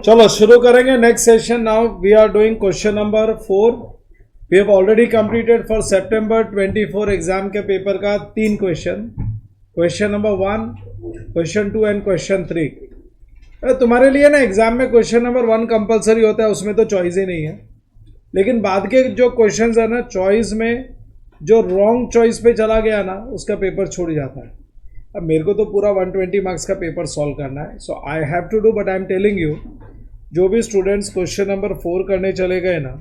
चलो शुरू करेंगे next session. Now we are doing question number 4. We have already completed for सितंबर 24 exam के पेपर का 3 question. Question number 1, question 2 and question 3. तुम्हारे लिए ना एग्जाम में क्वेश्चन नंबर 1 कंपलसरी होता है, उसमें तो चॉइस ही नहीं है. लेकिन बाद के जो क्वेश्चंस है ना, चॉइस में जो रॉन्ग चॉइस पे चला गया ना, उसका पेपर छूट जाता है. अब मेरे को तो पूरा 120 मार्क्स का पेपर सॉल्व करना है, so I have to do. But I am telling you, जो भी स्टूडेंट्स क्वेश्चन नंबर 4 करने चले गए ना,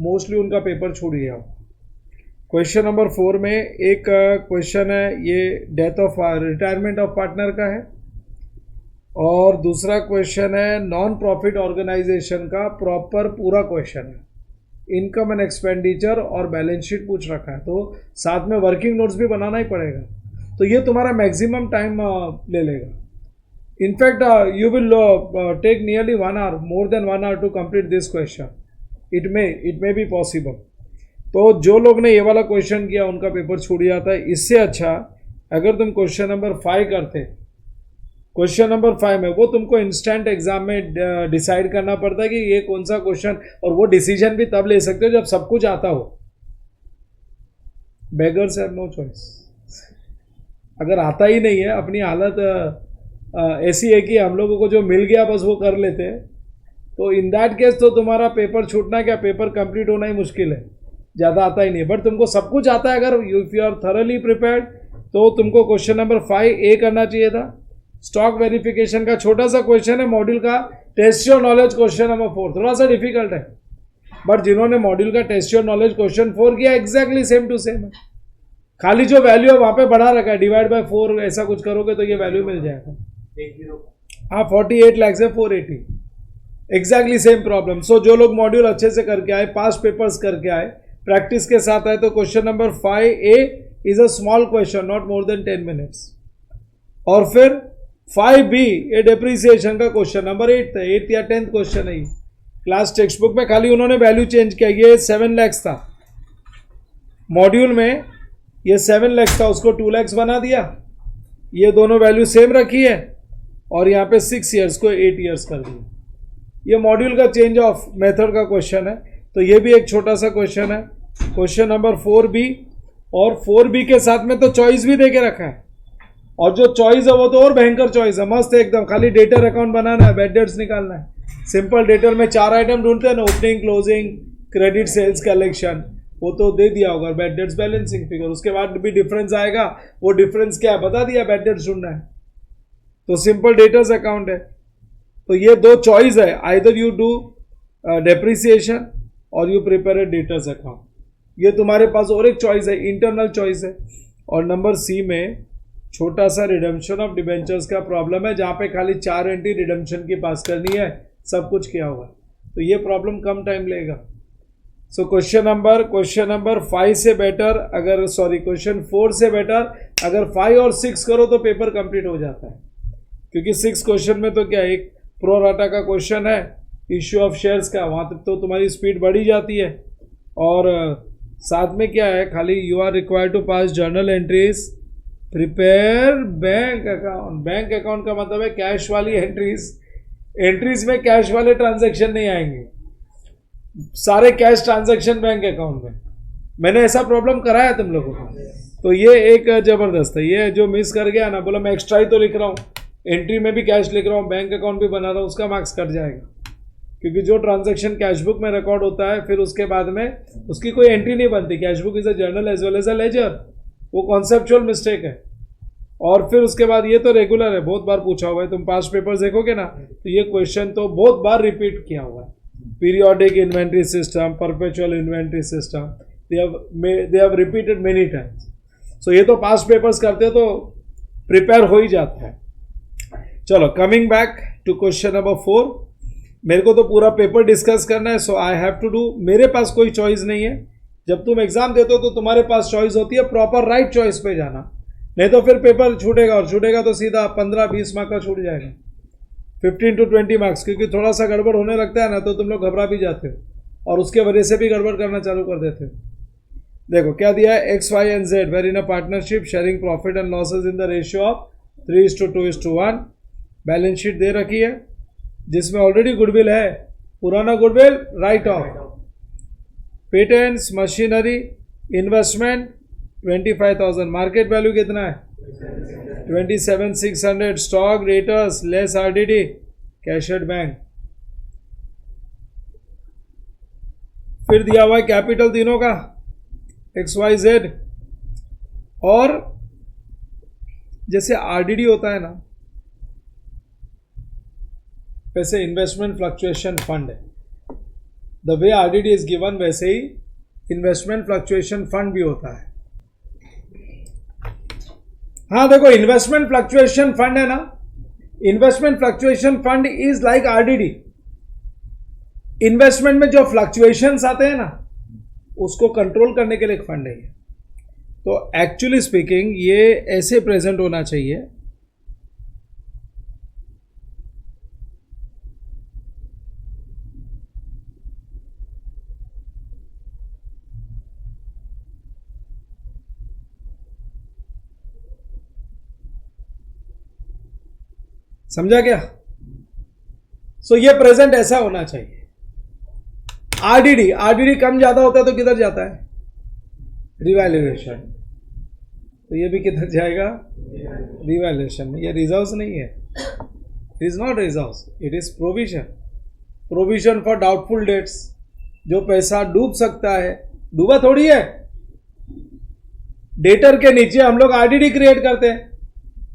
मोस्टली उनका पेपर छूट गया. क्वेश्चन नंबर 4 में एक क्वेश्चन है, ये death of retirement of partner का है, और दूसरा क्वेश्चन है नॉन प्रॉफिट ऑर्गेनाइजेशन का प्रॉपर पूरा क्वेश्चन है. इनकम एंड एक्सपेंडिचर और बैलेंस शीट पूछ रखा है, तो साथ में वर्किंग नोट्स भी बनाना ही पड़ेगा. तो ये तुम्हारा मैक्सिमम टाइम ले लेगा. In fact you will take nearly 1 hour, more than 1 hour to complete this question. It may be possible. तो जो लोग ने ये वाला क्वेश्चन किया उनका पेपर छूट जाता है. इससे अच्छा अगर तुम क्वेश्चन नंबर 5 करते, क्वेश्चन नंबर 5 में वो तुमको इंस्टेंट एग्जाम में डिसाइड करना पड़ता है कि ये कौन सा क्वेश्चन, और वो डिसीजन भी तब ले सकते हो जब सब कुछ आता हो. Beggars have no choice. अगर आता ही नहीं है, अपनी हालत ऐसी है कि हम लोगों को जो मिल गया बस वो कर लेते हैं, तो इन दैट केस तो तुम्हारा पेपर छूटना क्या, पेपर कंप्लीट होना ही मुश्किल है. ज़्यादा आता ही नहीं है. बट तुमको सब कुछ आता है. अगर if you are thoroughly prepared तो तुमको क्वेश्चन नंबर 5A करना चाहिए था. स्टॉक वेरिफिकेशन का छोटा सा क्वेश्चन है मॉड्यूल का. Test your knowledge question number 4 थोड़ा सा डिफिकल्ट है, बट जिन्होंने मॉड्यूल का टेस्ट योर नॉलेज क्वेश्चन 4 किया, एग्जैक्टली सेम टू सेम है. खाली जो वैल्यू है वहाँ पे बढ़ा रखा है, डिवाइड बाय 4 ऐसा कुछ करोगे तो ये वैल्यू मिल जाएगा. हाँ, 48 लाख से 480, एग्जैक्टली सेम प्रॉब्लम. सो जो लोग मॉड्यूल अच्छे से करके आए, पास्ट पेपर्स करके आए, प्रैक्टिस के साथ आए, तो question number 5A is a small question, not more than 10 minutes. और फिर 5B ये डेप्रिसिएशन का क्वेश्चन नंबर 8 था, 8th या 10th क्वेश्चन है. क्लास टेक्स्ट बुक में खाली उन्होंने वैल्यू चेंज किया. ये 7 lakhs था मॉड्यूल में, ये 7 lakhs था, उसको 2 lakhs बना दिया. ये दोनों वैल्यू सेम रखी है, और यहाँ पे 6 years को 8 years कर दिया. ये मॉड्यूल का चेंज ऑफ मेथड का क्वेश्चन है. तो ये भी एक छोटा सा क्वेश्चन है. क्वेश्चन नंबर 4B, और 4B के साथ में तो चॉइस भी दे के रखा है, और जो चॉइस है वो तो और भयंकर चॉइस है, मस्त है एकदम. खाली डेटर अकाउंट बनाना है, बैड डेट्स निकालना है. सिंपल डेटर में 4 आइटम ढूंढते हैं ना, opening, closing, credit, sales, collection, वो तो दे दिया होगा. बैड डेट्स, बैलेंसिंग फिगर, उसके बाद भी डिफरेंस आएगा, वो डिफरेंस क्या है बता दिया, बैड डेट्स ढूंढना है. तो सिंपल डेटर्स अकाउंट है. तो ये 2 चॉइस है, आइदर यू डू डेप्रिसिएशन और you prepare a debtors account. ये तुम्हारे पास और एक चॉइस है, इंटरनल चॉइस है. और नंबर C में छोटा सा रिडम्पशन ऑफ डिबेंचर्स का प्रॉब्लम है, जहाँ पे खाली 4 एंट्री रिडम्पशन की पास करनी है, सब कुछ किया हुआ है. तो ये प्रॉब्लम कम टाइम लेगा. सो क्वेश्चन नंबर 5 से बेटर, अगर क्वेश्चन 4 से बेटर अगर 5 और 6 करो तो पेपर कंप्लीट हो जाता है. क्योंकि 6 क्वेश्चन में तो क्या, एक प्रो राटा का क्वेश्चन है, इश्यू ऑफ शेयर्स का, वहाँ तक तो तुम्हारी स्पीड बढ़ी जाती है. और साथ में क्या है, खाली you are required to pass journal entries, prepare bank account. Bank account का मतलब है कैश वाली एंट्रीज में कैश वाले ट्रांजैक्शन नहीं आएंगे, सारे कैश ट्रांजैक्शन बैंक अकाउंट में. मैंने ऐसा प्रॉब्लम कराया तुम लोगों को, तो ये एक ज़बरदस्त है. ये जो मिस कर गया ना, बोला मैं एक्स्ट्रा ही तो लिख रहा हूँ, एंट्री में भी कैश लिख रहा हूँ, बैंक अकाउंट भी बना रहा हूँ, उसका मार्क्स कट जाएगा. क्योंकि जो ट्रांजैक्शन कैश बुक में रिकॉर्ड होता है, फिर उसके बाद में उसकी कोई एंट्री नहीं बनती. Cash book is a journal as well as a ledger, वो कॉन्सेप्चुअल मिस्टेक है. और फिर उसके बाद ये तो रेगुलर है, बहुत बार पूछा हुआ है. तुम पास्ट पेपर्स देखोगे ना, तो ये क्वेश्चन तो बहुत बार रिपीट किया हुआ है. Periodic inventory system, perpetual inventory system, they have repeated many times. So ये तो पास्ट पेपर्स करते तो प्रिपेयर हो ही जाता है. चलो, coming back to question number 4. मेरे को तो पूरा पेपर डिस्कस करना है, so I have to do. मेरे पास कोई चॉइस नहीं है. जब तुम एग्जाम देते हो तो तुम्हारे पास चॉइस होती है, प्रॉपर राइट चॉइस पे जाना, नहीं तो फिर पेपर छूटेगा, और छूटेगा तो सीधा 15-20 मार्क का छूट जाएगा, 15 to 20 मार्क्स. क्योंकि थोड़ा सा गड़बड़ होने लगता है ना, तो तुम लोग घबरा भी जाते हो, और उसके वजह से भी गड़बड़ करना चालू कर देते हो. देखो क्या दिया है, X, Y and Z were in a partnership sharing profit and losses in the ratio of 3:2:1. Balance sheet दे रखी है. जिसमें ऑलरेडी गुडविल है, पुराना goodwill write off. Patents, machinery, investment 25,000, market value कितना है 27,600, stock, debtors less RDD, cash at bank. फिर दिया हुआ है कैपिटल तीनों का XYZ, और जैसे आरडीडी होता है ना, वैसे इन्वेस्टमेंट फ्लक्चुएशन फंड है। The way RDD is given वैसे ही इन्वेस्टमेंट फ्लक्चुएशन फंड भी होता है। हाँ देखो, इन्वेस्टमेंट फ्लक्चुएशन फंड है ना, investment fluctuation fund is like RDD. Investment में जो फ्लक्चुएशंस आते हैं ना, उसको कंट्रोल करने के लिए एक फंड है। तो एक्चुअली स्पीकिंग ये ऐसे प्रेजेंट होना चाहिए, समझा क्या? सो ये प्रेजेंट ऐसा होना चाहिए। आरडीडी कम ज्यादा होता है तो किधर जाता है, रिवैल्यूएशन। तो ये भी किधर जाएगा, रिवैल्यूएशन में। ये रिजर्व्स नहीं है, it is not reserves, it is provision. Provision for doubtful dates, जो पैसा डूब सकता है, डूबा थोड़ी है। डेटर के नीचे हम लोग आरडीडी क्रिएट करते हैं।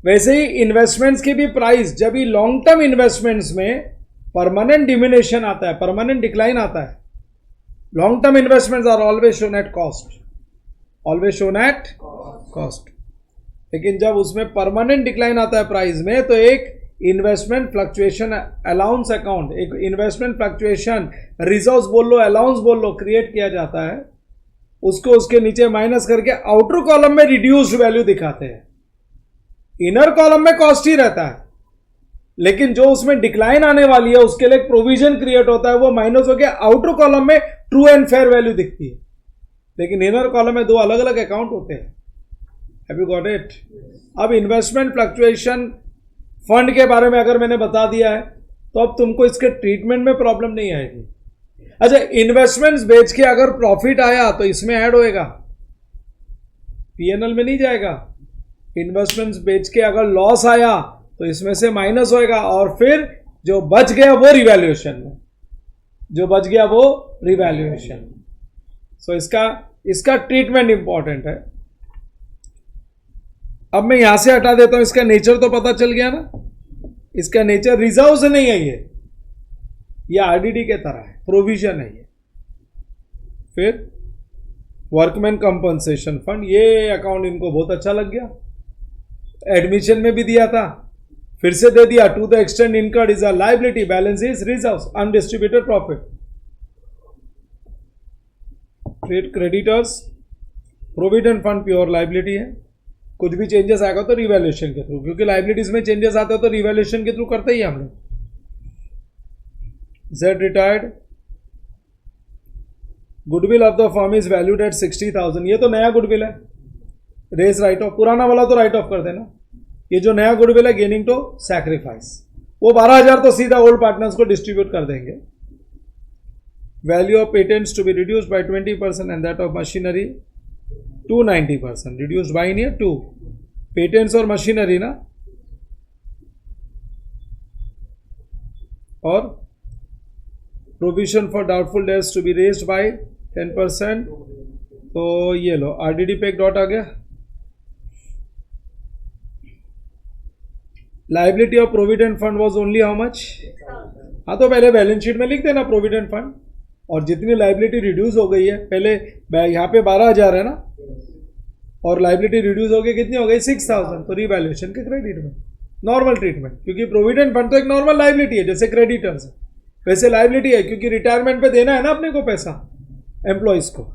वैसे ही इन्वेस्टमेंट्स की भी प्राइस, जब भी लॉन्ग टर्म इन्वेस्टमेंट्स में परमानेंट डिमिनेशन आता है, परमानेंट डिक्लाइन आता है, long term investments are always shown at cost, always shown at cost. लेकिन जब उसमें परमानेंट डिक्लाइन आता है प्राइस में, तो एक इन्वेस्टमेंट फ्लक्चुएशन अलाउंस अकाउंट, एक इन्वेस्टमेंट फ्लक्चुएशन रिजर्व्स बोल लो, अलाउंस बोल लो, क्रिएट किया जाता है। उसको उसके नीचे माइनस करके आउटर कॉलम में रिड्यूस्ड वैल्यू दिखाते हैं। इनर कॉलम में कॉस्ट ही रहता है, लेकिन जो उसमें डिक्लाइन आने वाली है उसके लिए एक प्रोविजन क्रिएट होता है, वो माइनस होकर आउटर कॉलम में ट्रू एंड फेयर वैल्यू दिखती है। लेकिन इनर कॉलम में दो अलग अलग अकाउंट होते हैं। Have you got it? अब इन्वेस्टमेंट फ्लक्चुएशन फंड के बारे में अगर मैंने बता दिया है, तो अब तुमको इसके ट्रीटमेंट में प्रॉब्लम नहीं आएगी। अच्छा, इन्वेस्टमेंट्स बेच के अगर प्रॉफिट आया तो इसमें ऐड होएगा, पीएनएल में नहीं जाएगा। इन्वेस्टमेंट्स बेच के अगर लॉस आया तो इसमें से माइनस होएगा, और फिर जो बच गया वो रिवैल्यूएशन में, जो बच गया वो रिवैल्यूएशन। सो इसका ट्रीटमेंट इंपॉर्टेंट है। अब मैं यहां से हटा देता हूं, इसका नेचर तो पता चल गया ना। इसका नेचर रिजर्व से नहीं है, ये आरडीडी के तरह है, प्रोविजन है ये। फिर वर्कमैन कंपनसेशन फंड, ये अकाउंट इनको बहुत अच्छा लग गया, एडमिशन में भी दिया था, फिर से दे दिया। To the extent incurred is a liability, balance is reserves, undistributed profit. Trade creditors, provident fund pure liability है। कुछ भी चेंजेस आएगा तो रिवैल्यूएशन के थ्रू, क्योंकि लायबिलिटीज में चेंजेस आते हो तो रिवैल्यूएशन के थ्रू करते ही हम लोग। Z retired, goodwill of the firm is valued at 60,000। ये तो नया गुडविल है, रेस राइट ऑफ। पुराना वाला तो राइट ऑफ कर देना। ये जो नया गुडविल है, गेनिंग टू सैक्रिफाइस, वो 12,000 तो सीधा ओल्ड पार्टनर्स को डिस्ट्रीब्यूट कर देंगे। Value of patents to be reduced by 20% and that of machinery to 90%। Reduced by इन 2 पेटेंट्स और मशीनरी ना, और provision for doubtful debts to be raised by 10%। तो ये लो, आरडीडी पे एक डॉट आ गया। Liability of provident fund was only how much? हाँ, तो पहले बैलेंस शीट में लिख देना प्रोविडेंट फंड, और जितनी लाइबिलिटी रिड्यूस हो गई है, पहले यहाँ पे 12,000 है ना, और लाइबिलिटी रिड्यूस हो गई, कितनी हो गई 6,000। तो रिवैल्यूएशन के क्रेडिट में नॉर्मल ट्रीटमेंट, क्योंकि प्रोविडेंट फंड तो एक नॉर्मल लाइबिलिटी है, जैसे क्रेडिटर्स है वैसे लाइबिलिटी है, क्योंकि रिटायरमेंट पे देना है ना अपने को पैसा, एम्प्लॉइज को।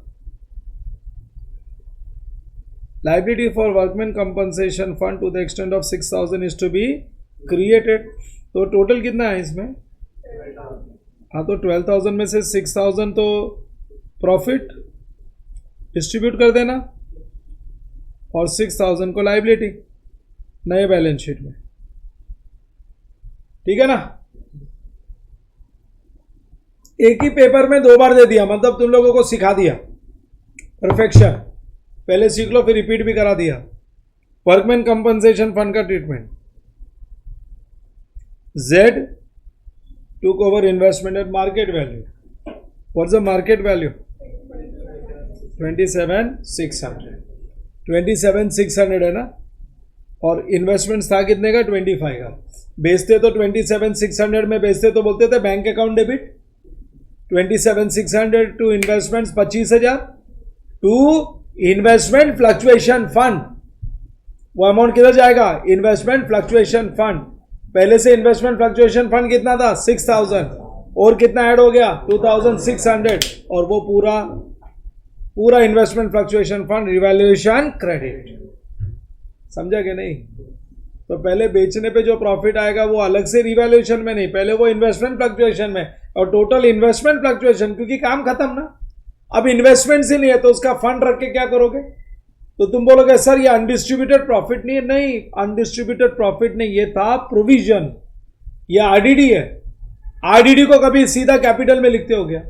Liability for workman compensation fund to the extent of 6,000 is to be created. तो टोटल कितना है इसमें? हाँ, तो 12,000 में से 6,000 तो प्रॉफिट डिस्ट्रीब्यूट कर देना, और 6,000 को लाइबिलिटी नए बैलेंस शीट में। ठीक है ना? एक ही पेपर में 2 बार दे दिया, मतलब तुम लोगों को सिखा दिया परफेक्शन, पहले सीख लो फिर रिपीट भी करा दिया। वर्कमैन कंपनसेशन फंड का treatment, Z took over investment at market value. What's the market value? 27,600. 27,600 है ना, और इन्वेस्टमेंट था कितने का? 25 का। बेचते तो 27,600 में बेचते तो बोलते थे bank account debit. 27,600 to investment 25,000 to investment fluctuation fund. वो अमाउंट किधर जाएगा? Investment fluctuation fund. पहले से इन्वेस्टमेंट फ्लक्चुएशन फंड कितना था? 6,000, और कितना ऐड हो गया? 2,600, और वो पूरा investment fluctuation fund revaluation credit. समझा कि नहीं? तो पहले बेचने पे जो प्रॉफिट आएगा वो अलग से रिवैल्यूएशन में नहीं, पहले वो इन्वेस्टमेंट फ्लक्चुएशन में, और टोटल इन्वेस्टमेंट फ्लक्चुएशन, क्योंकि काम खत्म ना। अब इन्वेस्टमेंट से नहीं है तो उसका फंड रख के क्या करोगे? तो तुम बोलोगे सर ये अनडिस्ट्रीब्यूटेड प्रॉफिट नहीं है। नहीं, अनडिस्ट्रीब्यूटेड प्रॉफिट नहीं, ये था प्रोविजन, ये आरडीडी है। आरडीडी को कभी सीधा कैपिटल में लिखते हो गया,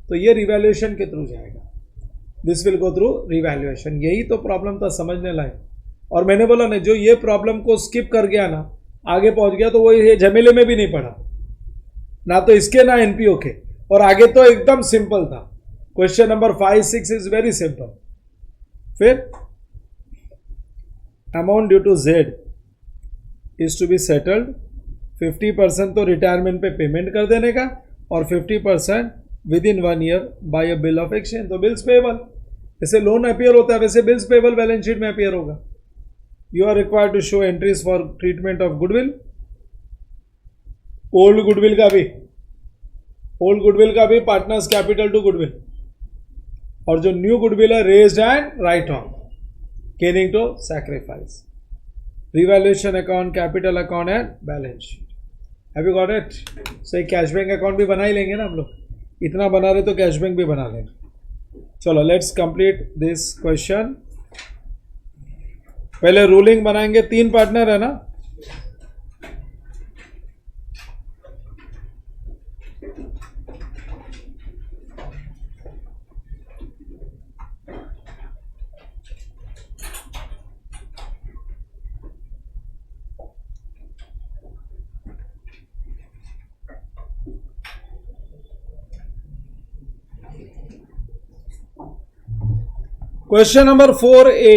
तो ये रिवैल्यूएशन के थ्रू जाएगा। This will go through revaluation. यही तो प्रॉब्लम था, समझने लायक। और मैंने बोला ना, जो ये प्रॉब्लम को स्किप कर गया ना, आगे पहुंच गया, तो वो ये झमेले में भी नहीं पड़ा, ना तो इसके ना एनपीओ के। और आगे तो एकदम सिंपल था। Question number 5, 6 is very simple. फिर amount due to Z is to be settled, 50% तो रिटायरमेंट पे पेमेंट कर देने का, और 50% within 1 year by a bill of exchange. तो बिल्स पेबल, जैसे लोन अपियर होता है वैसे बिल्स पेबल बैलेंस शीट में अपियर होगा। You are required to show entries for treatment of goodwill. Old goodwill का भी पार्टनर्स कैपिटल टू गुडविल, और जो न्यू गुडविल है raised and write on, gaining to sacrifice, revaluation account, capital account and balance sheet. Have you got it? सो एक cash bank account भी बना ही लेंगे ना हम लोग, इतना बना रहे तो कैश बैंक भी बना लेंगे। चलो लेट्स कंप्लीट दिस क्वेश्चन। पहले रूलिंग बनाएंगे। 3 पार्टनर है ना, question number 4A।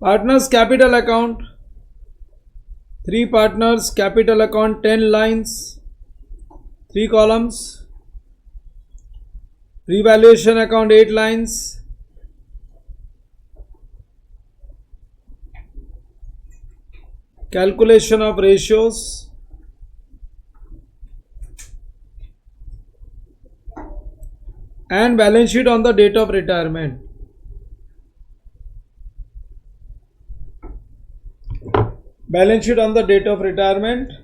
Partners capital account, 3 partners capital account, 10 lines, 3 columns. Revaluation account 8 lines. Calculation of ratios. And balance sheet on the date of retirement. Balance sheet on the date of retirement.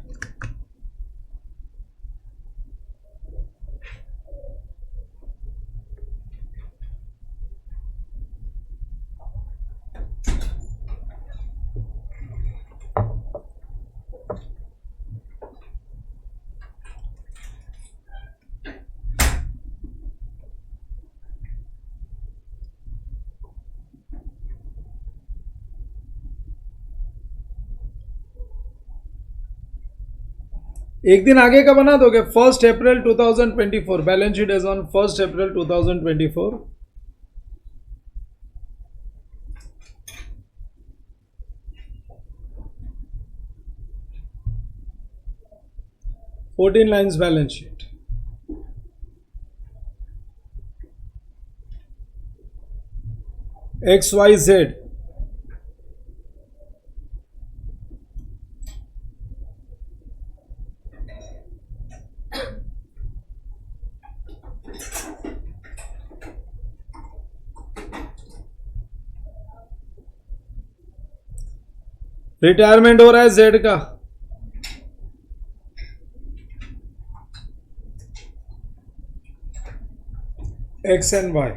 एक दिन आगे का बना दोगे, 1 अप्रैल 2024। Balance sheet is on 1 April 2024। Fourteen lines balance sheet. XYZ retirement हो रहा है Z का, एक्स एंड वाई।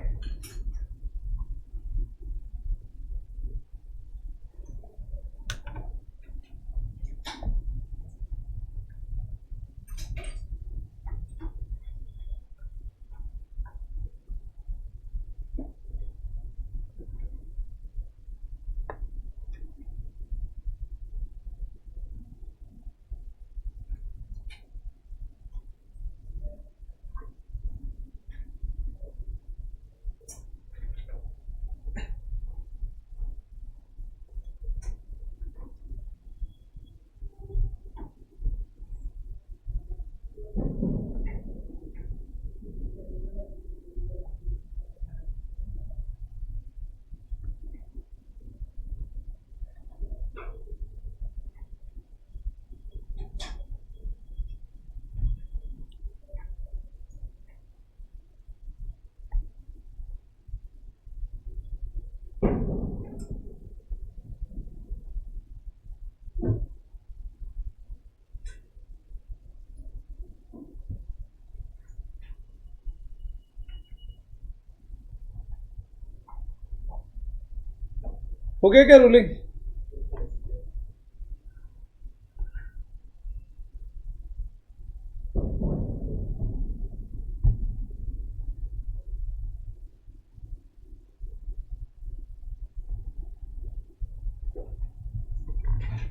हो गया क्या रूलिंग?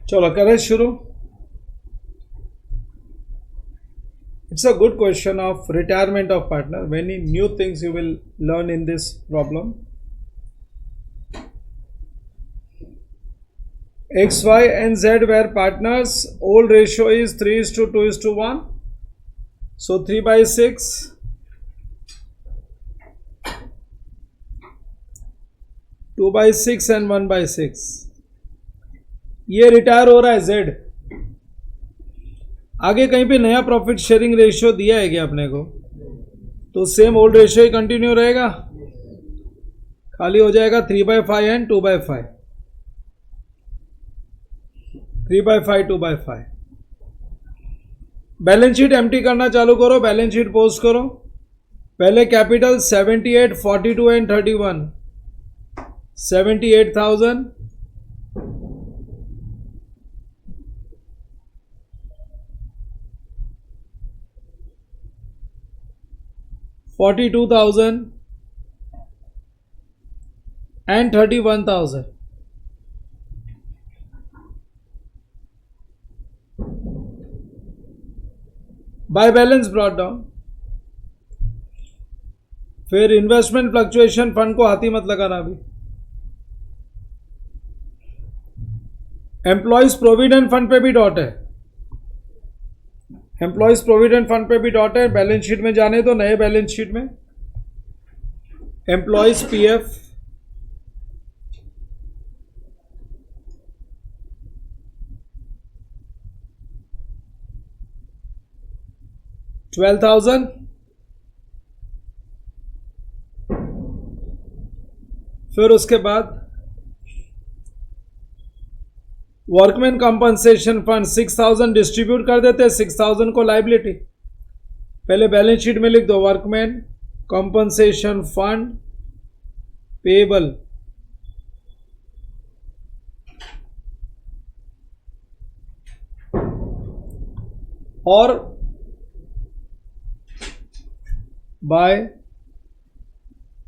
चलो करें शुरू। It's a good question of retirement of partner. Many new things you will learn in this problem. X, Y and Z were partners. Old ratio is 3:2:1. So 3/6. 2/6 and 1/6. ये retire हो रहा है Z। आगे कहीं पे नया प्रॉफिट शेयरिंग रेशियो दिया है क्या अपने को? तो सेम ओल्ड रेशियो ही कंटिन्यू रहेगा, खाली हो जाएगा 3/5 एंड 2/5। 3/5 2/5। बैलेंस शीट एम्प्टी करना चालू करो, बैलेंस शीट पोस्ट करो। पहले capital 78, 42 and 31। 78,000, 42,000 and 31,000। By balance brought down. फिर इन्वेस्टमेंट फ्लक्चुएशन फंड को हाथी मत लगाना अभी। एम्प्लॉयज प्रोविडेंट फंड पे भी डॉट है, एम्प्लॉयज प्रोविडेंट फंड पे भी डॉट है। बैलेंस शीट में जाने तो नए बैलेंस शीट में एम्प्लॉयज पीएफ, $12,000। फिर उसके बाद वर्कमैन कंपनसेशन फंड 6,000 डिस्ट्रीब्यूट कर देते हैं, 6,000 को लाइबिलिटी। पहले बैलेंस शीट में लिख दो वर्कमैन कंपनसेशन फंड पेबल, और by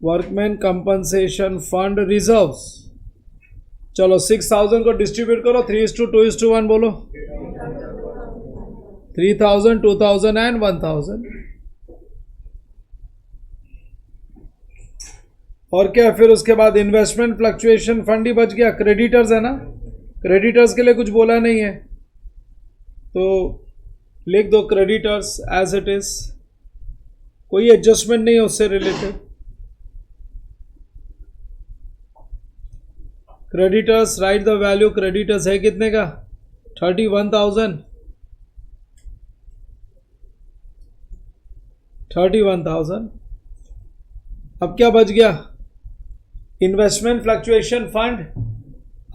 workman compensation fund reserves. चलो 6,000 को डिस्ट्रीब्यूट करो, 3:2:1 बोलो। 3,000, 2,000 एंड 1,000। और क्या, फिर उसके बाद इन्वेस्टमेंट फ्लक्चुएशन फंड ही बच गया। क्रेडिटर्स है ना, क्रेडिटर्स के लिए कुछ बोला नहीं है तो लिख दो क्रेडिटर्स एज इट इज, कोई एडजस्टमेंट नहीं है उससे related. Creditors, right the value. Creditors है कितने का? 31,000। 31,000। अब क्या बच गया? इन्वेस्टमेंट फ्लक्चुएशन फंड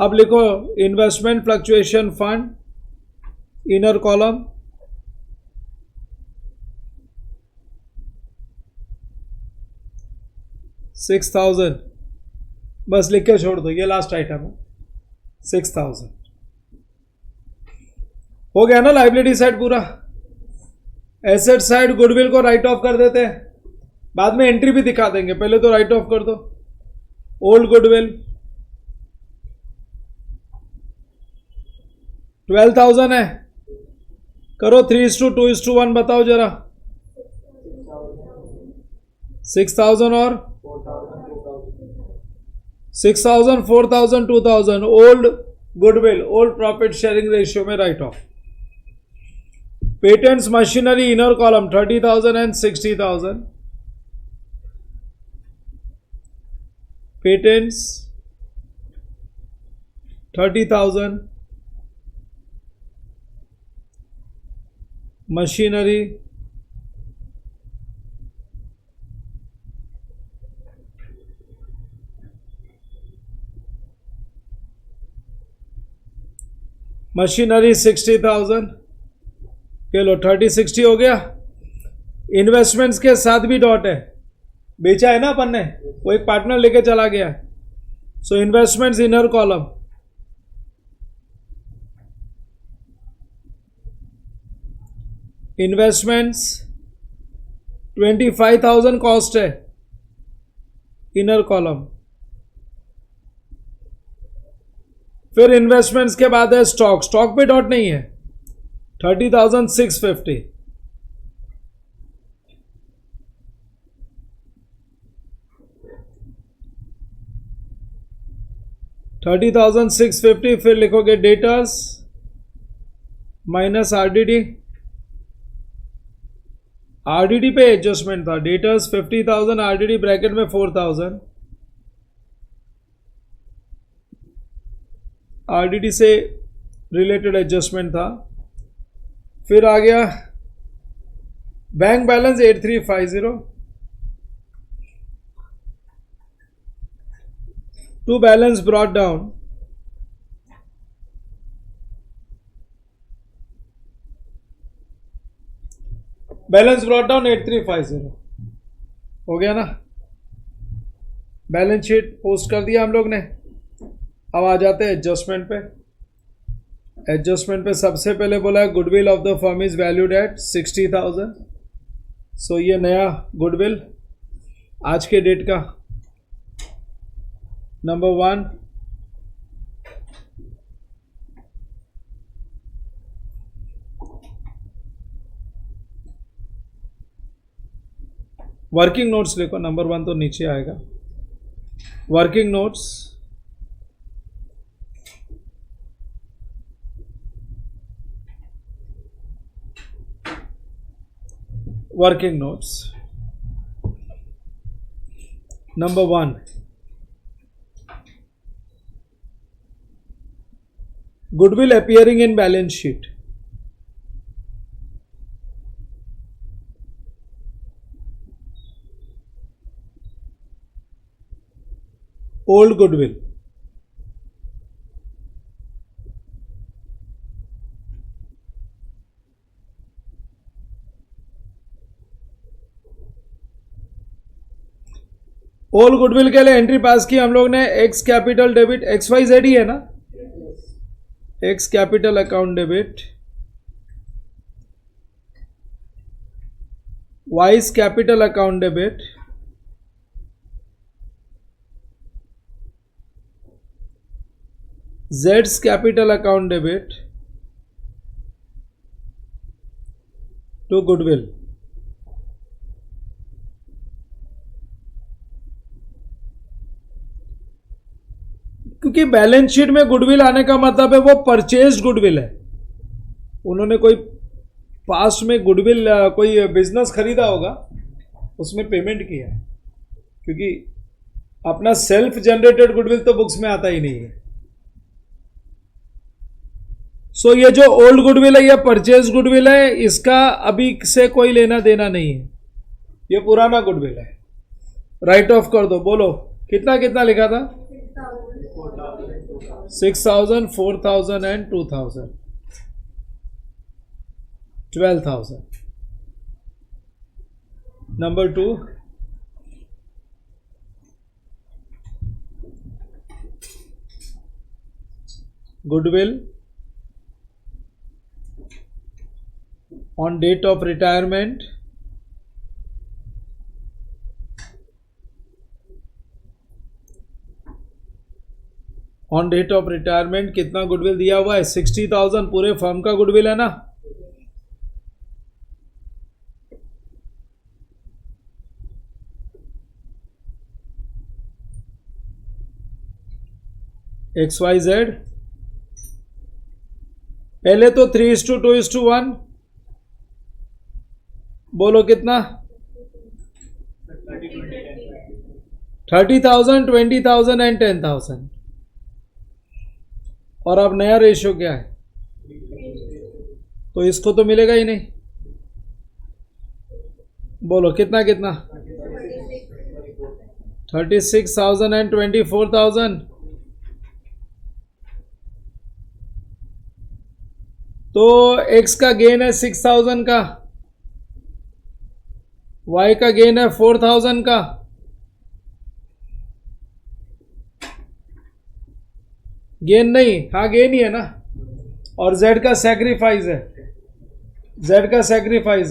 अब लिखो investment fluctuation fund, inner column, $6,000, बस लिख के छोड़ दो, ये लास्ट आइटम है 6,000। हो गया ना लाइबिलिटी साइड पूरा। एसेट साइड गुडविल को राइट ऑफ कर देते हैं, बाद में एंट्री भी दिखा देंगे, पहले तो राइट ऑफ कर दो। ओल्ड गुडविल 12,000 है, करो 3:2:1 बताओ जरा। 6,000 और 6,000, 4,000, 2,000 old goodwill, old profit sharing ratio में write off. Patents machinery inner column 30,000 and 60,000। Patents 30,000, machinery machinery 60,000, चलो 30-60 हो गया। इन्वेस्टमेंट्स के साथ भी डॉट है, बेचा है ना अपन ने, वो एक पार्टनर लेके चला गया। So investments inner column, investments 25,000 cost है, इनर कॉलम। फिर इन्वेस्टमेंट्स के बाद है स्टॉक, स्टॉक पे डॉट नहीं है, 30,650। $30,650, फिर लिखोगे डेटर्स माइनस आरडीडी, आरडीडी पे एडजस्टमेंट था, डेटर्स 50,000, आरडीडी ब्रैकेट में 4,000, आरडीडी से रिलेटेड एडजस्टमेंट था। फिर आ गया bank balance 8350, to balance brought down, balance brought down 8350 हो गया ना। बैलेंस शीट पोस्ट कर दिया हम लोग ने। अब आ जाते हैं एडजस्टमेंट पे। एडजस्टमेंट पे सबसे पहले बोला है goodwill of the firm is valued at 60,000। सो ये नया गुडविल आज के डेट का नंबर 1, वर्किंग नोट्स लिखो, नंबर 1 तो नीचे आएगा। Working notes working notes, number 1, goodwill appearing in balance sheet, old goodwill, old goodwill के लिए एंट्री पास की हम लोग ने। एक्स कैपिटल डेबिट, XYZ ही है ना, X capital account debit, Y's capital account debit, जेड्स capital account debit to goodwill. क्योंकि बैलेंस शीट में गुडविल आने का मतलब है वो परचेज्ड गुडविल है। उन्होंने कोई पास्ट में गुडविल, कोई बिजनेस खरीदा होगा, उसमें पेमेंट किया है, क्योंकि अपना सेल्फ जनरेटेड गुडविल तो बुक्स में आता ही नहीं है। सो ये जो ओल्ड गुडविल है, ये परचेज गुडविल है, इसका अभी से कोई लेना देना नहीं है, ये पुराना गुडविल है। राइट ऑफ कर दो। बोलो कितना कितना लिखा था? 6,000, 4,000 and 2,000. 12,000. Number 2. Goodwill on date of retirement कितना गुडविल दिया हुआ है? 60,000 पूरे फर्म का गुडविल है ना. XYZ पहले तो 3:2:1. बोलो कितना? 30,000, 20,000 एंड 10,000. और अब नया रेशियो क्या है? तो इसको तो मिलेगा ही नहीं. बोलो कितना कितना? 36,000 एंड 24,000. तो X का गेन है 6,000 का, Y का गेन है 4,000 का. गेन नहीं, हाँ गेन ही है ना. और Z का सैक्रिफाइस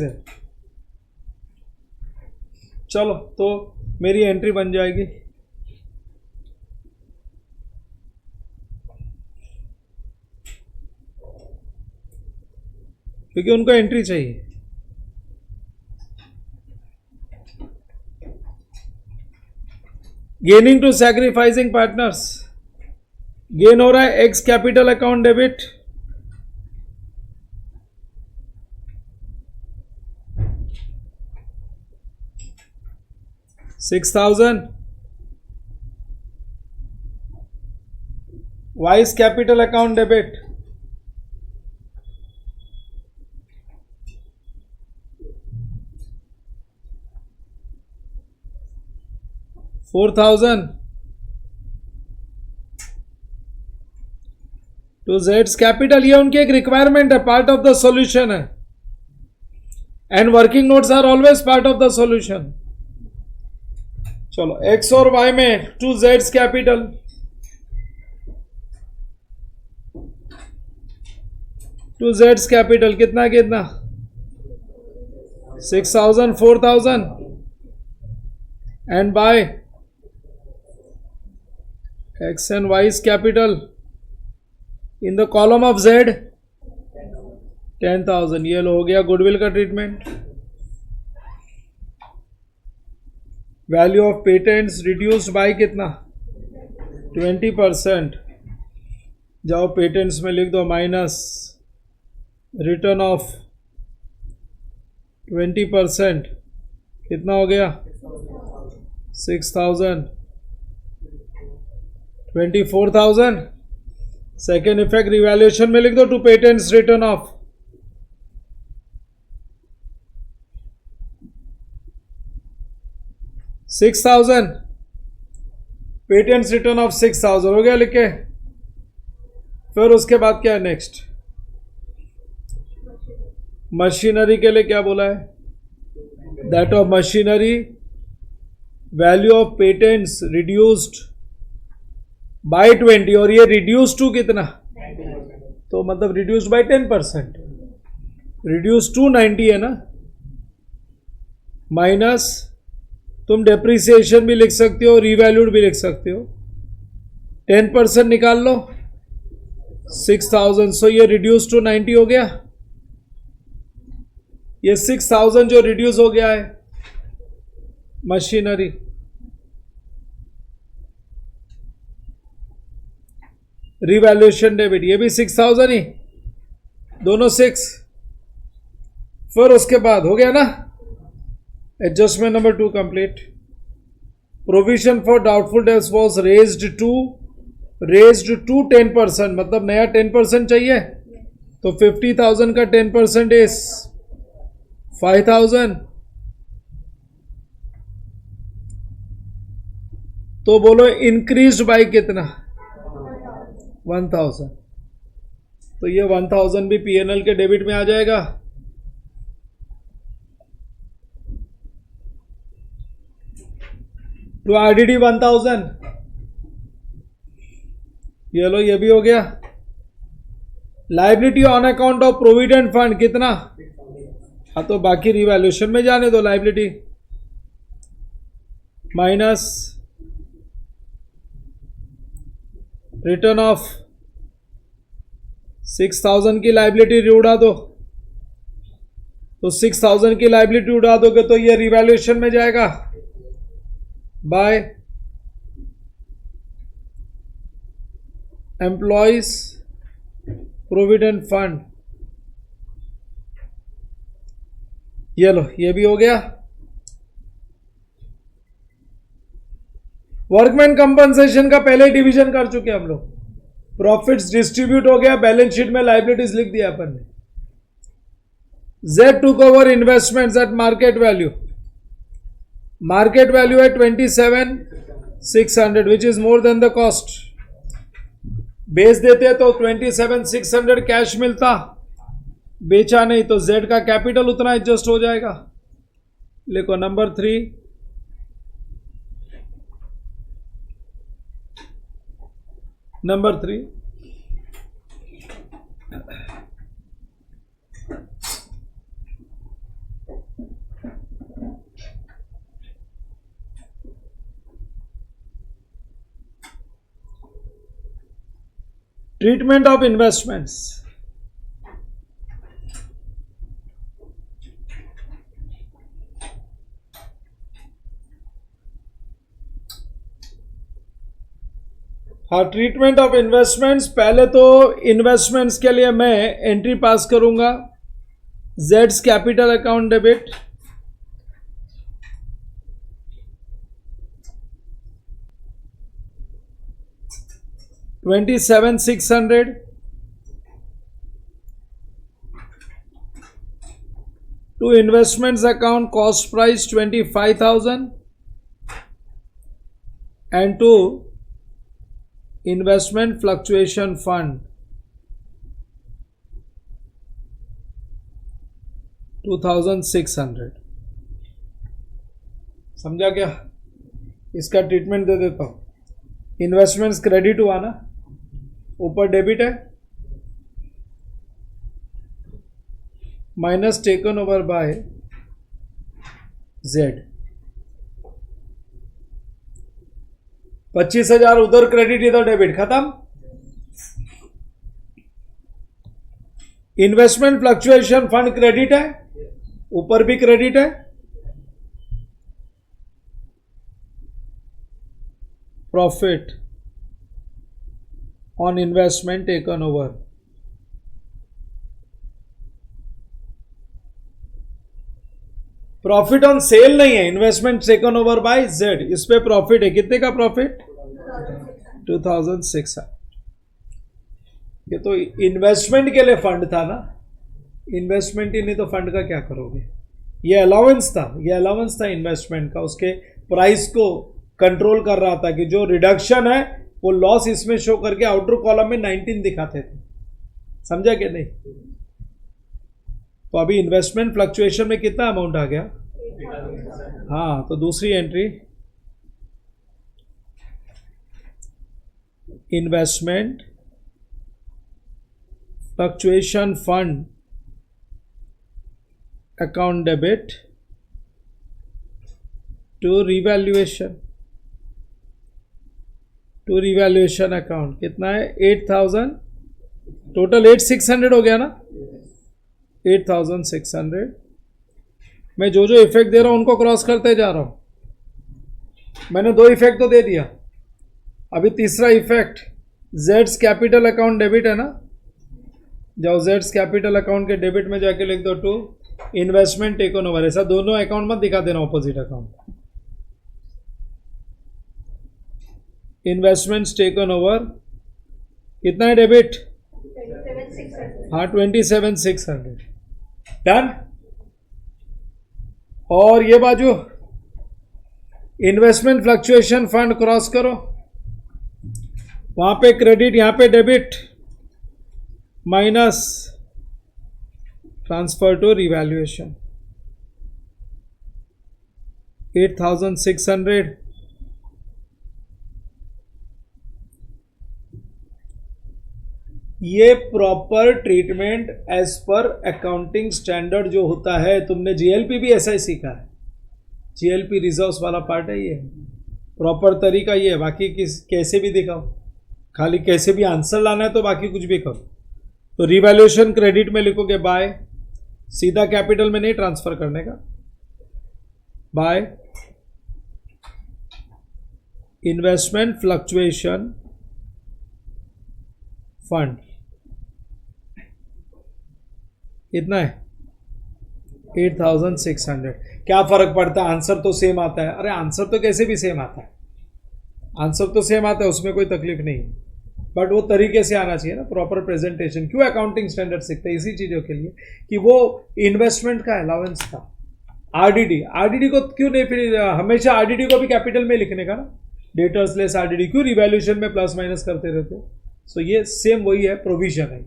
है, चलो तो मेरी एंट्री बन जाएगी. क्योंकि उनको एंट्री चाहिए. Gaining to sacrificing partners. Gain हो रहा है X capital account debit, $6,000. Y capital account debit $4,000. To जेड्स कैपिटल, ये उनकी एक रिक्वायरमेंट है, पार्ट ऑफ द सॉल्यूशन है. And working notes are always part of the solution. चलो एक्स और वाई में टू जेड्स कैपिटल. टू जेड्स कैपिटल कितना कितना? 6,000, 4,000. And by X and Y's capital in the column of Z 10,000. ये लो हो गया गुडविल का treatment. Value of patents reduced by कितना? 20%. जाओ पेटेंट्स में लिख दो माइनस रिटर्न ऑफ 20%. कितना हो गया? 6,000. 24,000. सेकेंड इफेक्ट रिवैल्यूएशन में लिख दो to patents written off 6,000. Patents written off 6,000 हो गया लिख के. फिर उसके बाद क्या है नेक्स्ट? मशीनरी के लिए क्या बोला है? That of machinery value of patents reduced by 20. और ये रिड्यूस टू कितना? तो मतलब रिड्यूस बाय 10%. रिड्यूस टू 90 है ना. माइनस तुम डेप्रिसिएशन भी लिख सकते हो, रीवैल्यूड भी लिख सकते हो. 10% निकाल लो 6,000. सो ये रिड्यूस टू 90 हो गया. ये 6,000 जो रिड्यूस हो गया है मशीनरी. रिवैल्यूएशन डेबिट ये भी 6,000 ही, दोनों 6. फिर उसके बाद हो गया ना adjustment number 2 complete. Provision for doubtful debts was raised to 10%. मतलब नया 10% चाहिए तो 50,000 का 10% इज 5,000. तो बोलो इंक्रीज बाय कितना? 1000, तो ये 1000 भी पीएनएल के डेबिट में आ जाएगा। तो आरडीडी 1000, ये लो, ये भी हो गया। Liability on account of provident fund कितना? हाँ, तो बाकी रिवैल्यूएशन में जाने दो। लाइबिलिटी माइनस रिटर्न ऑफ 6000 की लाइबिलिटी उड़ा दो, तो 6000 की लाइबिलिटी उड़ा दोगे तो ये रिवैल्यूएशन में जाएगा बाय एम्प्लॉइज प्रोविडेंट फंड। ये लो, ये भी हो गया। वर्कमैन कंपनसेशन का पहले डिवीजन कर चुके हम लोग। प्रॉफिट्स डिस्ट्रीब्यूट हो गया, बैलेंस शीट में लाइबिलिटीज लिख दिया अपन ने। Z took over investments at market value. Market value at 27,600, which is more than the cost. बेच देते तो 27,600 कैश मिलता, बेचा नहीं तो Z का कैपिटल उतना एडजस्ट हो जाएगा। लिखो number 3, number 3, treatment of investments. हाँ, ट्रीटमेंट ऑफ इन्वेस्टमेंट्स। पहले तो इन्वेस्टमेंट्स के लिए मैं एंट्री पास करूंगा, Jades capital account debit, $27,600 to investments account cost price 25,000 and to investment fluctuation fund 2,600। समझा क्या? इसका ट्रीटमेंट दे देता हूं। इन्वेस्टमेंट्स क्रेडिट हुआ ना, ऊपर डेबिट है, minus taken over by Z. 25,000 उधर क्रेडिट, इधर डेबिट, खत्म। इन्वेस्टमेंट फ्लक्चुएशन फंड क्रेडिट है, ऊपर भी क्रेडिट है, profit on investment taken over. Profit on sale नहीं है, investment taken over by Z, इस पे प्रॉफिट है। कितने का प्रॉफिट? 2,600। ये तो इन्वेस्टमेंट के लिए फंड था ना, इन्वेस्टमेंट ही नहीं तो फंड का क्या करोगे? ये अलाउंस था, ये अलाउंस था इन्वेस्टमेंट का, उसके प्राइस को कंट्रोल कर रहा था कि जो रिडक्शन है वो लॉस इसमें शो करके आउटर कॉलम में 19 दिखाते थे। समझा कि नहीं? तो अभी इन्वेस्टमेंट फ्लक्चुएशन में कितना अमाउंट आ गया? हाँ, तो दूसरी entry investment fluctuation fund account debit to revaluation account. कितना है? 8,000, टोटल 8,600 हो गया ना, 8,600। मैं जो जो इफेक्ट दे रहा हूं उनको क्रॉस करते जा रहा हूं। मैंने 2 इफेक्ट तो दे दिया, अभी तीसरा effect Jades capital account debit है ना, जाओ जेड्स कैपिटल अकाउंट के डेबिट में जाके लिख दो टू इन्वेस्टमेंट टेकन ओवर। ऐसा दोनों अकाउंट मत दिखा देना, opposite account. Investments taken over कितना है डेबिट? हाँ, 27,600। डन। और ये बाजू इन्वेस्टमेंट फ्लक्चुएशन फंड क्रॉस करो, वहां पे क्रेडिट, यहां पे debit, minus transfer to revaluation 8,600, ये proper treatment as per accounting standard जो होता है, तुमने जीएलपी भी ऐसा ही सीखा है, जीएलपी रिजर्व्स वाला पार्ट है ये, प्रॉपर तरीका ये है। बाकी किस कैसे भी दिखाओ, खाली कैसे भी आंसर लाना है तो बाकी कुछ भी करो। तो रिवैल्यूएशन क्रेडिट में लिखोगे बाय, सीधा कैपिटल में नहीं ट्रांसफर करने का, बाय इन्वेस्टमेंट फ्लक्चुएशन फंड, कितना है 8,600। क्या फर्क पड़ता है, आंसर तो सेम आता है। अरे आंसर तो कैसे भी सेम आता है, आंसर तो सेम आता है, उसमें कोई तकलीफ नहीं है, बट वो तरीके से आना चाहिए ना, प्रॉपर प्रेजेंटेशन। क्यों अकाउंटिंग स्टैंडर्ड सीखते हैं? इसी चीजों के लिए कि वो इन्वेस्टमेंट का अलाउंस था। आरडीडी, आरडीडी को क्यों नहीं, फिर हमेशा आरडीडी को भी कैपिटल में लिखने का ना, डेटर्स लेस आरडीडी, क्यों रिवैल्यूएशन में प्लस माइनस करते रहते हो? सो ये सेम वही है, प्रोविजन है,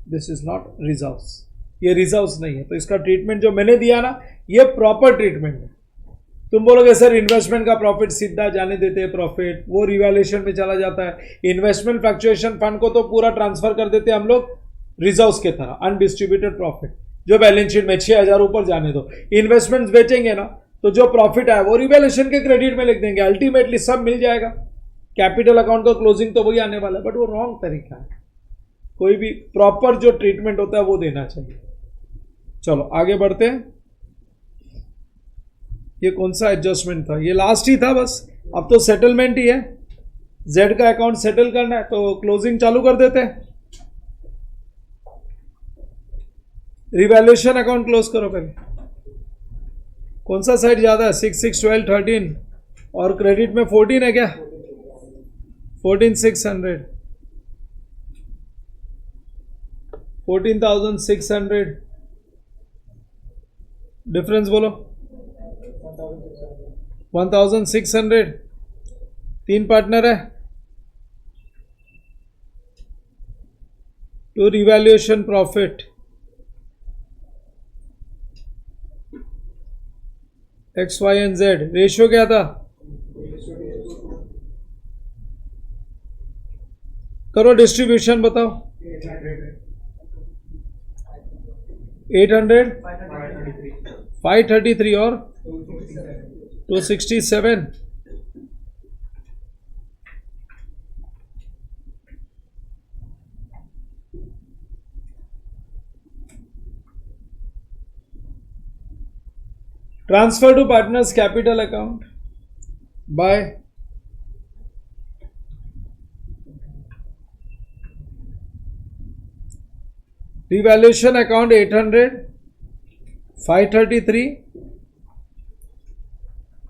दिस इज नॉट रिजर्व्स, ये रिजर्व्स नहीं है। तो इसका ट्रीटमेंट जो मैंने दिया ना, ये प्रॉपर ट्रीटमेंट है। तुम बोलोगे सर इन्वेस्टमेंट का प्रॉफिट सीधा जाने देते हैं, प्रॉफिट वो रिवैल्यूएशन में चला जाता है, इन्वेस्टमेंट फ्लक्चुएशन फंड को तो पूरा ट्रांसफर कर देते हैं हम लोग रिजर्व्स के तरह, अनडिस्ट्रीब्यूटेड प्रॉफिट जो बैलेंस शीट में 6,000 ऊपर जाने दो। इन्वेस्टमेंट्स बेचेंगे ना, तो जो प्रॉफिट आया वो रिवैल्यूएशन के क्रेडिट में लिख देंगे, अल्टीमेटली सब मिल जाएगा, कैपिटल अकाउंट का क्लोजिंग तो वही आने वाला है। बट वो रॉन्ग तरीका है, कोई भी प्रॉपर जो ट्रीटमेंट होता है वो देना चाहिए। चलो आगे बढ़ते हैं। ये कौन सा एडजस्टमेंट था? ये लास्ट ही था बस, अब तो सेटलमेंट ही है। जेड का अकाउंट सेटल करना है तो क्लोजिंग चालू कर देते हैं, रिवैल्यूएशन अकाउंट क्लोज करो पहले। कौन सा साइड ज्यादा है? 6, 6, 12, 13 और क्रेडिट में 14 है क्या? 14,600, 14,600, डिफरेंस बोलो। 1,600, 3 पार्टनर है, to revaluation profit X Y and Z. Ratio क्या था? करो डिस्ट्रीब्यूशन बताओ। 800, 533 और 267। Transfer to partners capital account by revaluation account 800, 533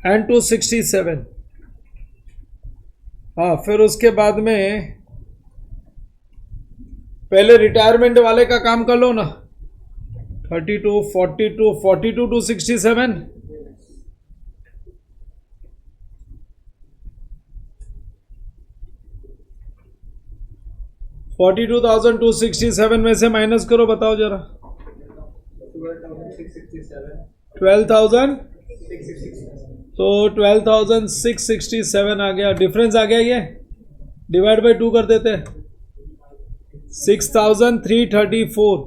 and 267। हाँ, फिर उसके बाद में पहले रिटायरमेंट वाले का काम कर लो ना, 32, 42, 42, 267, 42,267 में से माइनस करो, बताओ जरा। 12,000, तो 12,667 आ गया, डिफरेंस आ गया, ये डिवाइड बाय 2 कर देते, 6,334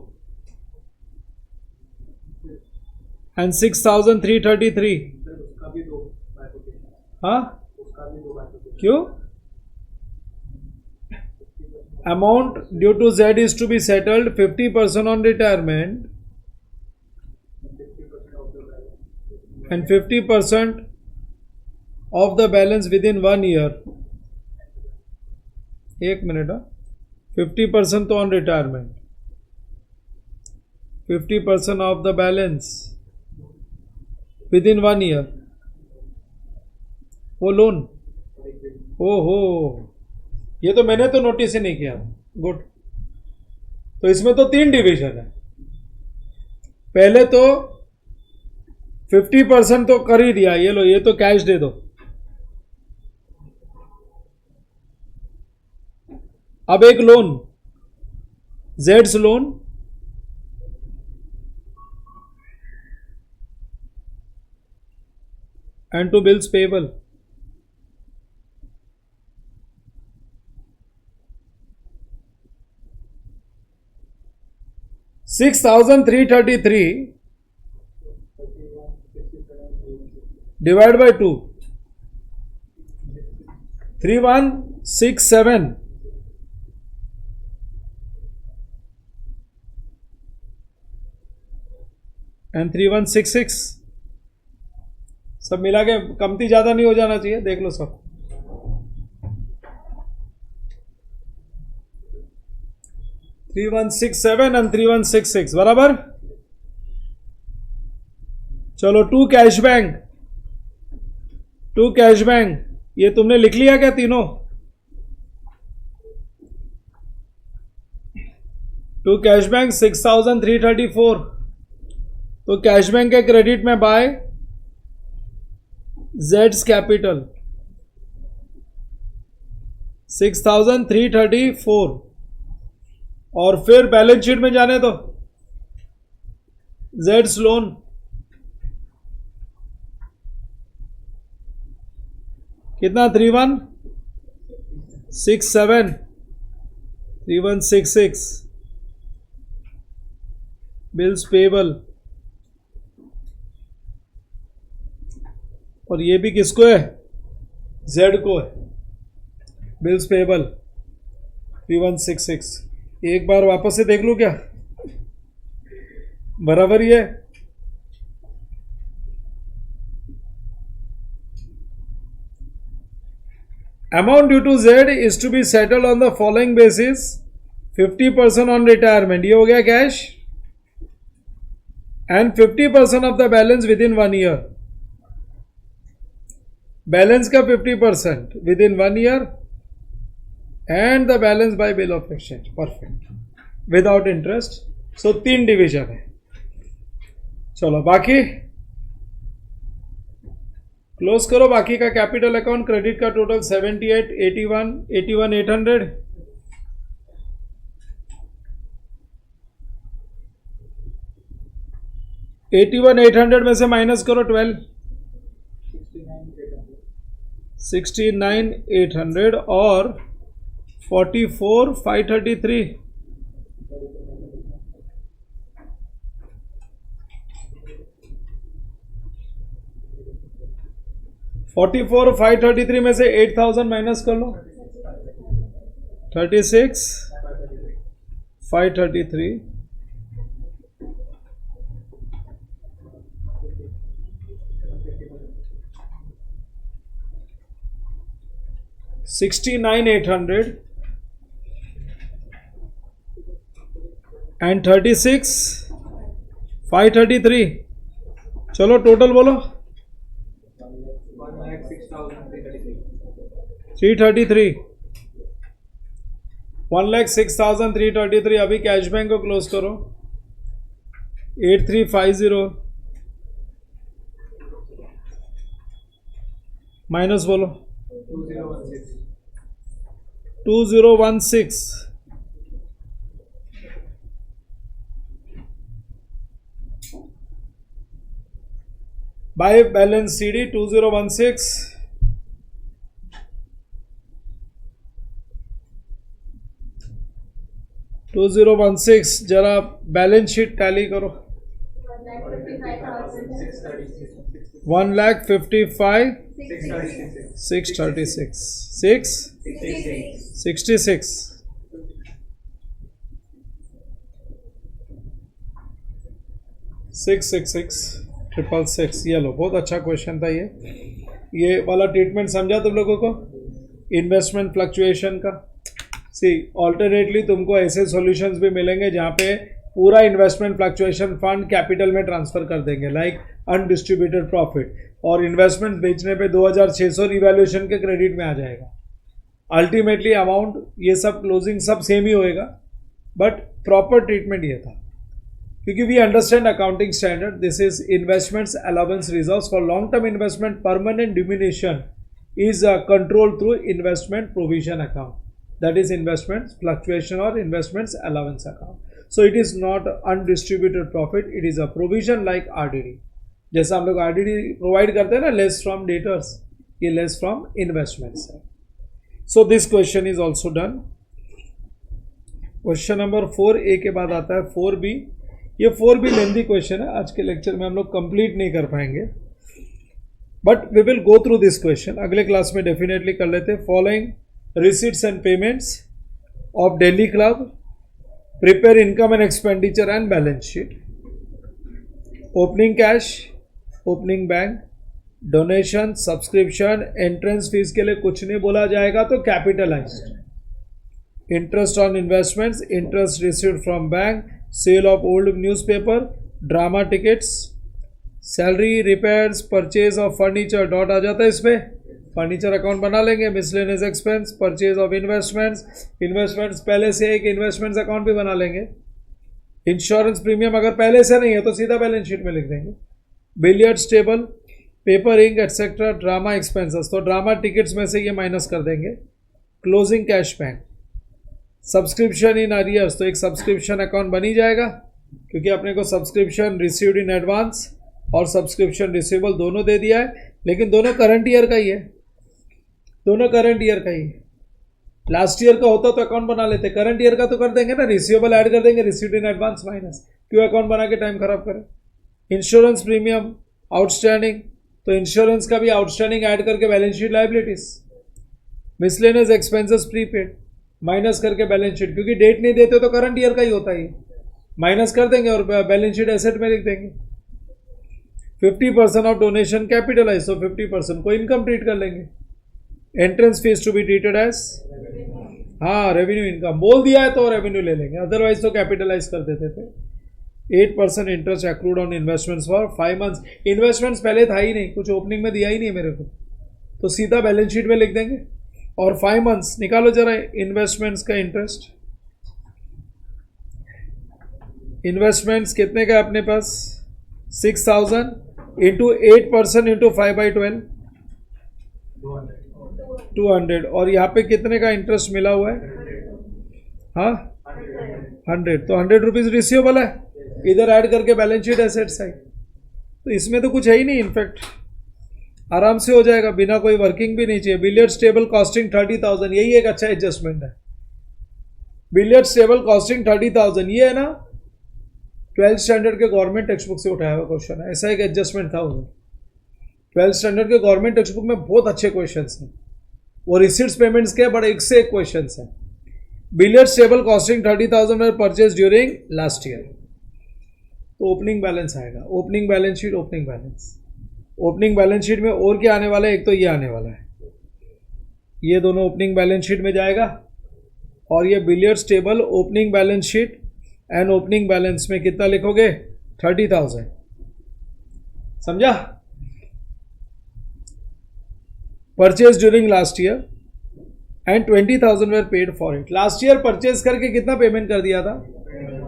एंड 6,333। हाँ क्यों? Amount due to Z is to be settled 50% on retirement and 50% of the balance within 1 year. एक मिनट, 50% तो on retirement, 50% of the balance within 1 year, वो लोन। ओहो, ये तो मैंने तो नोटिस ही नहीं किया। गुड, तो इसमें तो 3 डिवीजन है। पहले तो 50% तो कर ही दिया, ये लो, ये तो कैश दे दो। अब एक loan, Jades loan, and to bills payable. $6,333 divided by 2, 3167 and 3166 सब मिला के कमती ज्यादा नहीं हो जाना चाहिए, देख लो सब। 3167 and 3166 बराबर। चलो टू कैश बैंक, ये तुमने लिख लिया क्या तीनों? टू कैश बैंक 6334, तो कैश बैंक के क्रेडिट में बाय जेड्स कैपिटल 6334, और फिर बैलेंस शीट में जाने दो जेड्स लोन कितना 3167 3166, बिल्स पेबल, और ये भी किसको है? जेड को है, बिल्स पेबल 3166। एक बार वापस से देख लूं क्या? बराबर ही है। Amount due to Z is to be settled on the following basis: 50% on retirement, ये हो गया cash, and 50% of the balance within 1 year. Balance का 50% within 1 year and the balance by bill of exchange, perfect, without interest. So 3 division है। चलो बाकी close करो। बाकी का कैपिटल अकाउंट, क्रेडिट का टोटल 78, 81, 800, 800 में से माइनस करो 12, 69,800 और 44,533, $44,533 में से 8,000 माइनस कर लो, 36,533, 69,800 एंड 36,533। चलो टोटल बोलो, 333, 1,06,333। अभी कैश बैंक को क्लोज करो, 8350 माइनस बोलो 2016, बाय बैलेंस सीडी 2016, जरा बैलेंस शीट टैली करो। 1,55,636, 66, 666,666। ये लो, बहुत अच्छा क्वेश्चन था ये वाला ट्रीटमेंट समझा तुम लोगों को इन्वेस्टमेंट फ्लक्चुएशन का। सी ऑल्टरनेटली तुमको ऐसे सॉल्यूशंस भी मिलेंगे जहाँ पे पूरा इन्वेस्टमेंट फ्लक्चुएशन फंड कैपिटल में ट्रांसफर कर देंगे, लाइक अनडिस्ट्रीब्यूटेड प्रॉफिट, और इन्वेस्टमेंट बेचने पे 2,600 रिवैल्यूएशन के क्रेडिट में आ जाएगा। अल्टीमेटली अमाउंट ये सब क्लोजिंग सब सेम ही होएगा, बट प्रॉपर ट्रीटमेंट ये था क्योंकि we understand accounting standard. This is investments allowance reserves for long term investment permanent diminution is controlled through investment provision account. that is investments fluctuation or investments allowance account. So it is not undistributed profit, it is a provision like RDD. जैसा हम लोग RDD provide करते हैं ना, less from debtors, ये less from investments है. So this question is also done. Question number 4A के बाद आता है 4B. ये 4B लेंदी क्वेश्चन है, आज के लेक्चर में हम लोग कंप्लीट नहीं कर पाएंगे, but we will go through this question. अगले क्लास में डेफिनेटली कर लेते हैं. Following receipts and payments of Delhi Club, prepare income and expenditure and balance sheet. Opening cash, opening bank, donation, subscription, entrance fees के लिए कुछ नहीं बोला जाएगा तो capitalized. Interest on investments, interest received from bank, sale of old newspaper, drama tickets, salary, repairs, purchase of furniture. Dot आ जाता है इसमें, फर्नीचर अकाउंट बना लेंगे. Miscellaneous expense, purchase of investments पहले से एक इन्वेस्टमेंट्स अकाउंट भी बना लेंगे. इंश्योरेंस प्रीमियम अगर पहले से नहीं है तो सीधा बैलेंस शीट में लिख देंगे. Billiards table, paper ink etcetera, drama expenses, तो ड्रामा टिकट्स में से ये माइनस कर देंगे. Closing cash bank, subscription in arrears, तो एक सब्सक्रिप्शन अकाउंट बन ही जाएगा क्योंकि अपने को सब्सक्रिप्शन रिसीव्ड इन एडवांस और सब्सक्रिप्शन रिसीवेबल दोनों दे दिया है, लेकिन दोनों करंट ईयर का ही है. दोनों करंट ईयर का ही. लास्ट ईयर का होता तो अकाउंट बना लेते, करंट ईयर का तो कर देंगे ना, रिसीवेबल ऐड कर देंगे, रिसीव्ड इन एडवांस माइनस. क्यों अकाउंट बना के टाइम खराब करें. इंश्योरेंस प्रीमियम आउटस्टैंडिंग, तो इंश्योरेंस का भी आउटस्टैंडिंग ऐड करके balance sheet liabilities. Miscellaneous expenses prepaid minus करके बैलेंस शीट, क्योंकि डेट नहीं देते तो करंट ईयर का ही होता है, माइनस कर देंगे और बैलेंस शीट एसेट में लिख देंगे. 50% ऑफ डोनेशन कैपिटलाइज, तो 50% को इनकम ट्रीट कर लेंगे. Entrance fees to be treated as, हाँ रेवेन्यू इनकम बोल दिया है तो रेवेन्यू ले लेंगे, अदरवाइज तो कैपिटलाइज कर देते थे. 8% interest accrued on investments for 5 months. Investments पहले था ही नहीं, कुछ ओपनिंग में दिया ही नहीं मेरे को, तो सीधा बैलेंस शीट में लिख देंगे. और 5 मंथ्स निकालो जरा इन्वेस्टमेंट्स का इंटरेस्ट. इन्वेस्टमेंट्स कितने का अपने पास, 6000 इंटू 8% इंटू 5/12 200. और यहाँ पे कितने का इंटरेस्ट मिला हुआ है, हाँ 100, तो 100 रुपीज़ रिसीवेबल है, इधर ऐड करके बैलेंस शीट एसेट साइड. तो इसमें तो कुछ है ही नहीं, इनफैक्ट आराम से हो जाएगा, बिना कोई वर्किंग भी नहीं चाहिए. बिलियर्ड्स टेबल कॉस्टिंग 30,000, यही एक अच्छा एडजस्टमेंट है. बिलियर्ड्स टेबल कॉस्टिंग 30,000, ये है ना 12th स्टैंडर्ड के गवर्नमेंट टेक्स्ट बुक से उठाया हुआ क्वेश्चन है, ऐसा एक एडजस्टमेंट था उधर. 12th स्टैंडर्ड के गवर्नमेंट टेक्स्ट बुक में बहुत अच्छे क्वेश्चंस हैं, वो रिसीट्स पेमेंट्स के बड़े एक से एक क्वेश्चंस हैं. बिलियर्ड्स टेबल कॉस्टिंग 30,000 वर परचेज ड्यूरिंग लास्ट ईयर, तो ओपनिंग बैलेंस आएगा. Opening balance sheet, opening balance. Opening balance sheet में और क्या आने वाला है, एक तो ये आने वाला है, ये दोनों ओपनिंग बैलेंस शीट में जाएगा. और ये billiards table, opening balance sheet and opening balance में कितना लिखोगे, 30,000. समझा. Purchase during last year and 20,000 were paid for it. Last year purchase करके कितना पेमेंट कर दिया था,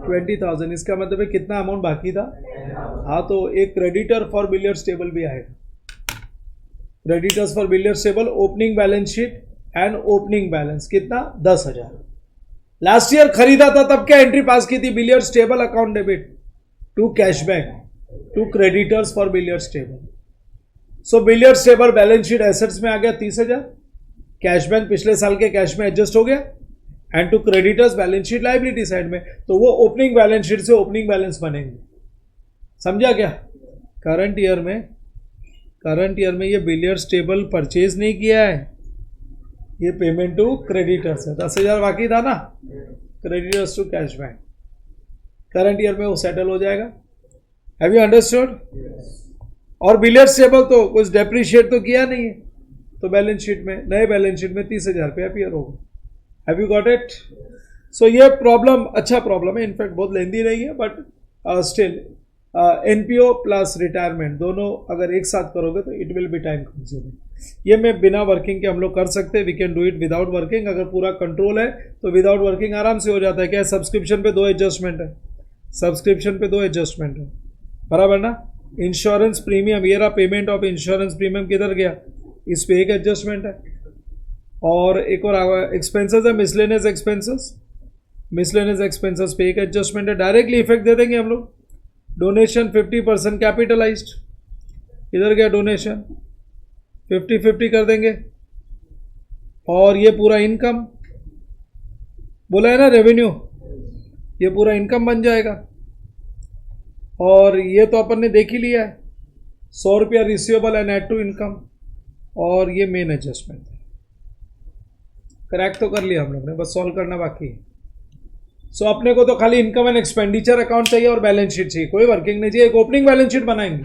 20,000. इसका मतलब है कितना अमाउंट बाकी था, हाँ, तो एक क्रेडिटर फॉर बिलियर्ड्स टेबल भी आएगा. Creditors for billiards table, opening balance sheet and opening balance कितना, 10,000. लास्ट ईयर खरीदा था तब क्या एंट्री पास की थी, billiards table account debit to cash bank to creditors for billiards table. So billiards table balance sheet assets में आ गया 30,000, कैशबैक पिछले साल के कैश में एडजस्ट हो गया, and to creditors balance sheet liability side में, तो वो ओपनिंग बैलेंस शीट से ओपनिंग बैलेंस बनेंगे. समझा क्या. करंट ईयर में ये बिलियर्ड्स टेबल परचेज नहीं किया है, ये पेमेंट टू क्रेडिटर्स है. 10,000 बाकी था ना, creditors to cash bank. Current year में वो सेटल हो जाएगा. Have you understood. और बिलियर्ड्स टेबल तो कुछ डेप्रिशिएट तो किया नहीं है, तो बैलेंस शीट में, नए बैलेंस शीट में 30,000 पे अपीयर होगा. Have you got it. So ये प्रॉब्लम अच्छा प्रॉब्लम है, इनफैक्ट बहुत लेंदी नहीं है, but still NPO plus retirement दोनों अगर एक साथ करोगे तो it will be time consuming. ये मैं बिना वर्किंग के हम लोग कर सकते हैं, we can do it without working. अगर पूरा कंट्रोल है तो विदाउट वर्किंग आराम से हो जाता है. क्या सब्सक्रिप्शन पे 2 एडजस्टमेंट है, सब्सक्रिप्शन पे 2 एडजस्टमेंट है, बराबर ना. इंश्योरेंस प्रीमियम, ये रहा पेमेंट ऑफ इंश्योरेंस प्रीमियम, किधर गया, इस पे एक एडजस्टमेंट है. और एक और एक्सपेंसेस है मिसलेनियस एक्सपेंसेस, मिसलेनियस एक्सपेंसेस पे एक एडजस्टमेंट है, डायरेक्टली इफेक्ट दे देंगे हम लोग। डोनेशन 50% कैपिटलाइज्ड, इधर गया डोनेशन 50-50 कर देंगे, और ये पूरा इनकम बोला है ना रेवेन्यू, ये पूरा इनकम बन जाएगा। और ये तो अपन ने देख ही लिया है, 100 रुपया रिसीवेबल है नेट टू इनकम, और ये मेन एडजस्टमेंट है। क्रैक तो कर लिया हम लोग ने, बस सॉल्व करना बाकी है। सो अपने को तो खाली इनकम एंड एक्सपेंडिचर अकाउंट चाहिए और बैलेंस शीट चाहिए, कोई वर्किंग नहीं चाहिए। एक ओपनिंग बैलेंस शीट बनाएंगे।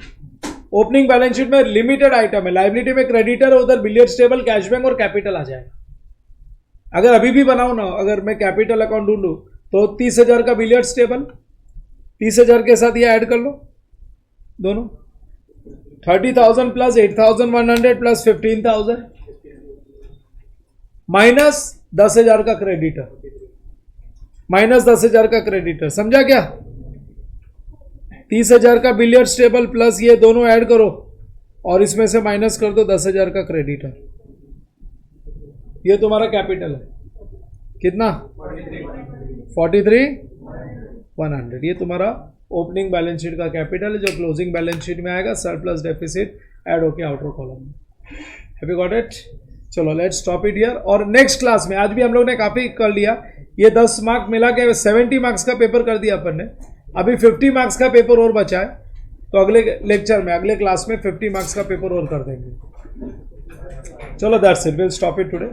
ओपनिंग बैलेंस शीट में लिमिटेड आइटम है, लाइबिलिटी में क्रेडिटर है, उधर बिलियर्ड्स टेबल, कैश बैंक और कैपिटल आ जाएगा। अगर अभी भी बनाऊं ना, अगर मैं कैपिटल अकाउंट ढूंढूं तो 30,000 का बिलियर्ड्स टेबल, 30,000 के साथ ये ऐड कर लो दोनों, 30,000 प्लस 8,100 प्लस 15,000 माइनस 10,000 का क्रेडिटर, माइनस 10,000 का क्रेडिटर, समझा क्या? 30,000 का बिलियर्ड्स टेबल प्लस ये दोनों ऐड करो और इसमें से माइनस कर दो 10,000 का क्रेडिटर। ये तुम्हारा कैपिटल है कितना? 43,100। ये तुम्हारा ओपनिंग बैलेंस शीट का कैपिटल है, जो क्लोजिंग बैलेंस शीट में आएगा, सरप्लस डेफिसिट ऐड होके आउटर कॉलम में। Have you got it? चलो लेट्स स्टॉप इट हियर। और नेक्स्ट क्लास में, आज भी हम लोग ने काफी कर लिया, ये 10 मार्क मिला के 70 मार्क्स का पेपर कर दिया अपन ने। अभी 50 मार्क्स का पेपर और बचा है, तो अगले लेक्चर में, अगले क्लास में 50 मार्क्स का पेपर और कर देंगे। चलो that's it, will stop it today.